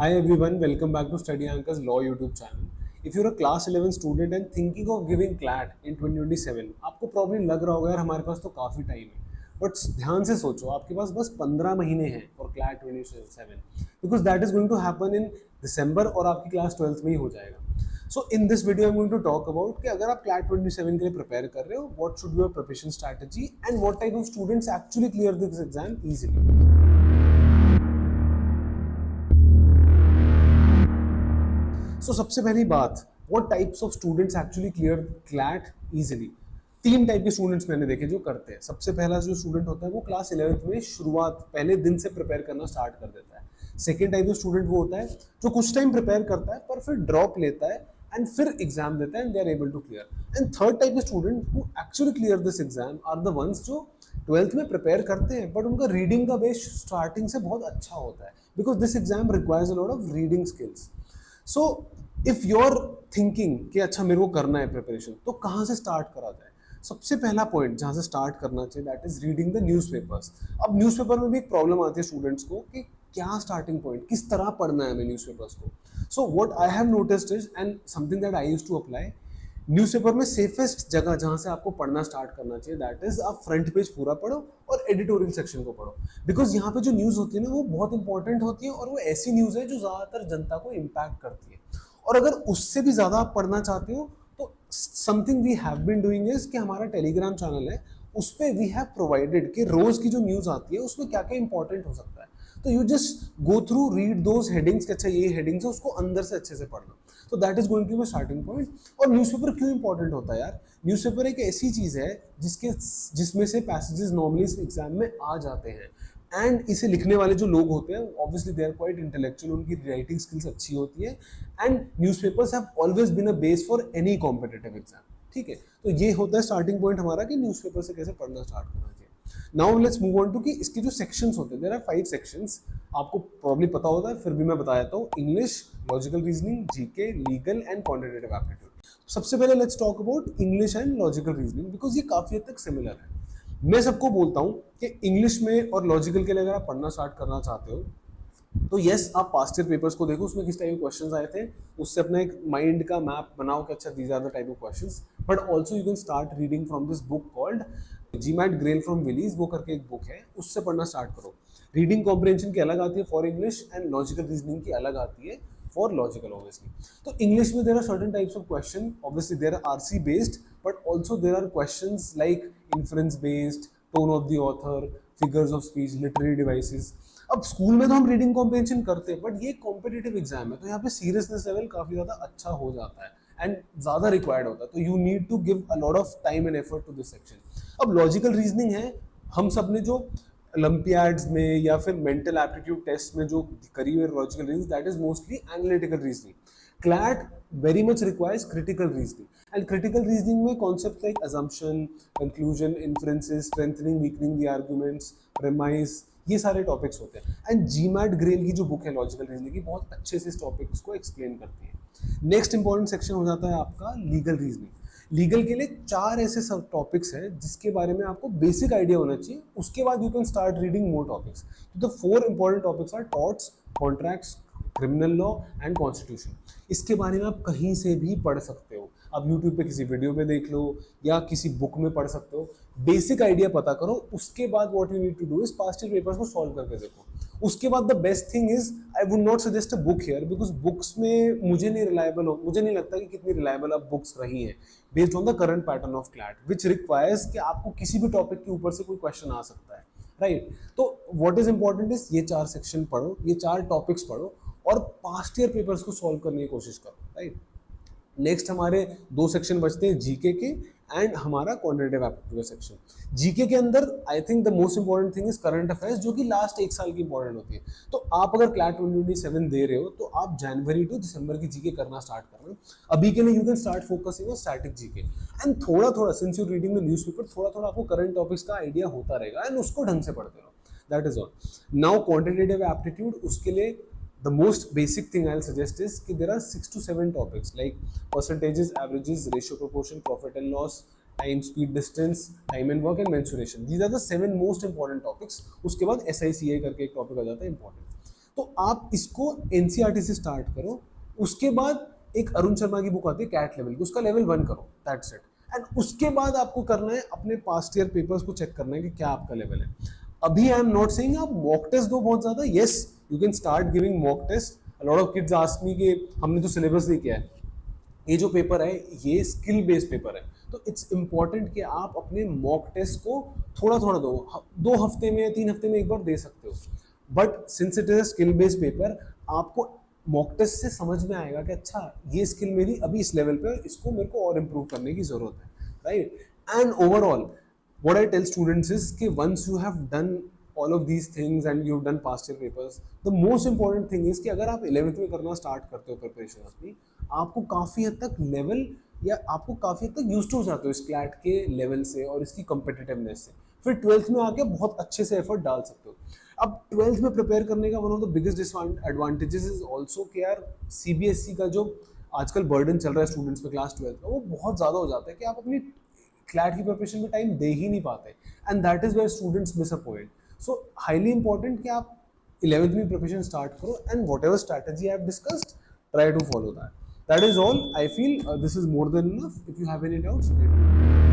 Hi everyone, welcome back to Study Anchor's Law YouTube channel. If you're a class 11 student and thinking of giving CLAT in 2027, आपको problem लग रहा होगा यार हमारे पास तो काफ़ी टाइम है, बट ध्यान से सोचो आपके पास बस 15 महीने हैं for CLAT 27 because that is going to happen in December और आपकी क्लास 12th में ही हो जाएगा. So in this video I am going to talk about कि अगर आप CLAT 27 के लिए प्रिपेयर कर रहे हो, what should be your preparation strategy and what type of students actually clear this exam easily. So सबसे पहली बात, what types of students actually clear CLAT easily. तीन टाइप के स्टूडेंट्स मैंने देखे जो करते हैं. सबसे पहला जो स्टूडेंट होता है वो क्लास 11th में शुरुआत पहले दिन से प्रिपेयर करना स्टार्ट कर देता है. सेकेंड टाइप ऑफ स्टूडेंट वो होता है जो कुछ टाइम प्रिपेयर करता है पर फिर ड्रॉप लेता है एंड फिर एग्जाम देता है and they are able to clear. And third type of student who actually clear this exam are the ones जो 12th में प्रिपेयर करते हैं बट उनका रीडिंग का बेस स्टार्टिंग से बहुत अच्छा होता है because this exam requires a lot of reading skills. So if you are thinking कि अच्छा मेरे को करना है प्रिपरेशन, तो कहाँ से स्टार्ट करा जाए. सबसे पहला पॉइंट जहाँ से स्टार्ट करना चाहिए that is reading the newspapers. अब न्यूज़पेपर में भी एक प्रॉब्लम आती है स्टूडेंट्स को कि क्या स्टार्टिंग पॉइंट, किस तरह पढ़ना है हमें न्यूज़पेपर्स को. So what I have noticed is and something that I used to apply, newspaper में सेफेस्ट जगह जहाँ से आपको पढ़ना स्टार्ट करना चाहिए दैट इज आप फ्रंट पेज पूरा पढ़ो और एडिटोरियल सेक्शन को पढ़ो. बिकॉज यहाँ पे जो न्यूज़ होती है ना वो बहुत इंपॉर्टेंट होती है और वो ऐसी न्यूज़ है जो ज़्यादातर जनता को इम्पैक्ट करती है. और अगर उससे भी ज़्यादा आप पढ़ना चाहते हो तो something we have been doing is कि हमारा टेलीग्राम चैनल है, उस पर वी हैव प्रोवाइडेड कि रोज़ की जो न्यूज़ आती है उसमें क्या क्या इंपॉर्टेंट हो सकता है. तो you just go through read those headings कि अच्छा ये हेडिंग्स है, उसको अंदर से अच्छे से पढ़ना. तो that is going to be starting point. और न्यूज़पेपर क्यों इंपॉर्टेंट होता है यार, न्यूज़पेपर एक ऐसी चीज़ है जिसमें से पैसेजेस नॉर्मली एग्जाम में आ जाते हैं एंड इसे लिखने वाले जो लोग होते हैं obviously they are quite intellectual, उनकी राइटिंग स्किल्स अच्छी होती है and newspapers have always been a base for any competitive exam. ठीक है, तो ये होता है स्टार्टिंग पॉइंट हमारा कि न्यूज़पेपर से कैसे पढ़ना स्टार्ट करना चाहिए. Now let's move on to कि इसके जो सेक्शंस होते हैं, देयर आर 5 सेक्शंस. आपको प्रॉब्ली पता होता है फिर भी मैं बता देता हूँ. English, logical reasoning, GK, legal and quantitative aptitude. सबसे पहले let's talk about English and logical reasoning because ये काफी हद तक सिमिलर है. मैं सबको बोलता हूँ कि इंग्लिश में और लॉजिकल के लिए अगर आप पढ़ना स्टार्ट करना चाहते हो तो यस आप पास्ट ईयर पेपर्स को देखो, उसमें किस टाइप के क्वेश्चंस आए थे, उससे अपना एक माइंड का मैप बनाओ कि अच्छा these are the type of questions. But also you can start reading from this book called GMAT Grail from Wiley's, वो करके एक बुक है, उससे पढ़ना स्टार्ट करो. रीडिंग कॉम्प्रिहेंशन की अलग आती है for English and logical reasoning की अलग आती है फॉर लॉजिकल ऑब्वियसली. तो इंग्लिश में there are certain types of question, obviously there are RC based but also there are questions like inference based, tone of the author, figures of speech, literary devices. अब school में तो हम reading comprehension करते हैं but ये competitive exam है तो यहाँ पे सीरियसनेस लेवल काफी ज्यादा अच्छा हो जाता है एंड ज्यादा रिक्वायर्ड होता है. तो you need to give a lot of time and effort to this section. अब लॉजिकल रीजनिंग है, हम सब ने जो ओलंपियाड्स में या फिर मेंटल एप्टीट्यूड टेस्ट में जो करी हुई logical reasoning that is mostly analytical reasoning. CLAT very much requires critical reasoning and critical reasoning में concept like assumption, conclusion, inferences, strengthening, weakening the arguments, premise, ये सारे टॉपिक्स होते हैं. एंड जीमैट ग्रेल की जो बुक है लॉजिकल रीजनिंग की बहुत अच्छे से इस टॉपिक्स को एक्सप्लेन करती है. नेक्स्ट इंपॉर्टेंट सेक्शन हो जाता है आपका लीगल रीजनिंग. लीगल के लिए 4 ऐसे सब टॉपिक्स हैं जिसके बारे में आपको बेसिक आइडिया होना चाहिए, उसके बाद you can start reading more topics. तो the 4 important topics are torts, contracts, criminal law and constitution. इसके बारे में आप कहीं से भी पढ़ सकते हो, आप यूट्यूब पे किसी वीडियो पे देख लो या किसी बुक में पढ़ सकते हो. बेसिक आइडिया पता करो, उसके बाद what you need to do is past year papers को सॉल्व करके देखो. उसके बाद the best thing is I would not suggest a book here because books में मुझे नहीं लगता कि कितनी रिलायबल अब बुक्स रही हैं based on the current pattern of CLAT which requires कि आपको किसी भी टॉपिक के ऊपर से कोई क्वेश्चन आ सकता है, राइट. तो व्हाट इज इंपॉर्टेंट इज ये 4 सेक्शन पढ़ो, ये 4 टॉपिक्स पढ़ो और पास्ट ईयर पेपर्स को सॉल्व करने की कोशिश करो, राइट. नेक्स्ट हमारे 2 सेक्शन बचते हैं जीके के एंड हमारा क्वांटिटेटिव एप्टीट्यूड सेक्शन. जीके के अंदर I think the most important thing is current affairs जो कि लास्ट 1 साल की इंपॉर्टेंट होती है. तो आप अगर क्लैट 2027 दे रहे हो तो आप जनवरी टू दिसंबर की जीके करना स्टार्ट करना. अभी के लिए you can start focusing on static GK and थोड़ा थोड़ा since you reading the newspaper थोड़ा थोड़ा आपको करंट टॉपिक्स का आइडिया होता रहेगा एंड उसको ढंग से पढ़ते रहो. That is all. Now quantitative aptitude, उसके लिए the most basic thing I'll suggest is कि there are 6 to 7 topics like percentages, averages, ratio, proportion, profit and loss, time, speed, distance, time and work and mensuration. These are the 7 most important topics. उसके बाद SICA करके एक topic आ जाता है important. तो आप इसको एनसीईआरटी से स्टार्ट करो, उसके बाद एक अरुण शर्मा की बुक आती है कैट लेवल की, उसका लेवल 1 करो, दैट्स इट। एंड उसके बाद आपको करना है अपने पास्ट ईयर पेपर्स को चेक करना है कि क्या आपका लेवल है। अभी आई एम नॉट सेइंग आप मॉक टेस्ट दो बहुत ज्यादा, yes you can start giving mock test. A lot of kids ask me कि हमने तो सिलेबस नहीं किया है, ये जो पेपर है ये स्किल बेस्ड पेपर है, तो इट्स इंपॉर्टेंट कि आप अपने मॉक टेस्ट को थोड़ा थोड़ा दो, 2 हफ्ते में 3 हफ्ते में एक बार दे सकते हो, but since it is a skill based paper, आपको मॉक टेस्ट से समझ में आएगा कि अच्छा ये स्किल मेरी अभी इस लेवल पे है, इसको मेरे को और इम्प्रूव करने की जरूरत है, right. And overall what I tell students is कि once you have done all of these things and you've done past year papers, the most important thing is कि अगर आप 11th में करना स्टार्ट करते हो प्रिपरेशन अपनी, आपको काफ़ी हद तक लेवल या आपको काफ़ी हद तक यूज हो जाते हो इस क्लैट के लेवल से और इसकी कम्पिटिटिवनेस से, फिर 12th में आके बहुत अच्छे से एफर्ट डाल सकते हो। अब 12th में प्रिपेयर करने का one of the biggest advantages is also कि यार सीबीएसई का जो आजकल बर्डन चल रहा है स्टूडेंट्स पे क्लास 12 का, वो बहुत ज़्यादा हो जाता है कि आप अपनी क्लैट की प्रिपरेशन में टाइम दे ही नहीं पाते, and that is where students miss a point. So highly important कि आप 11th में प्रिपरेशन स्टार्ट करो, and whatever strategy I have discussed, try to follow that. That is all. I feel this is more than enough. If you have any doubts, let me know.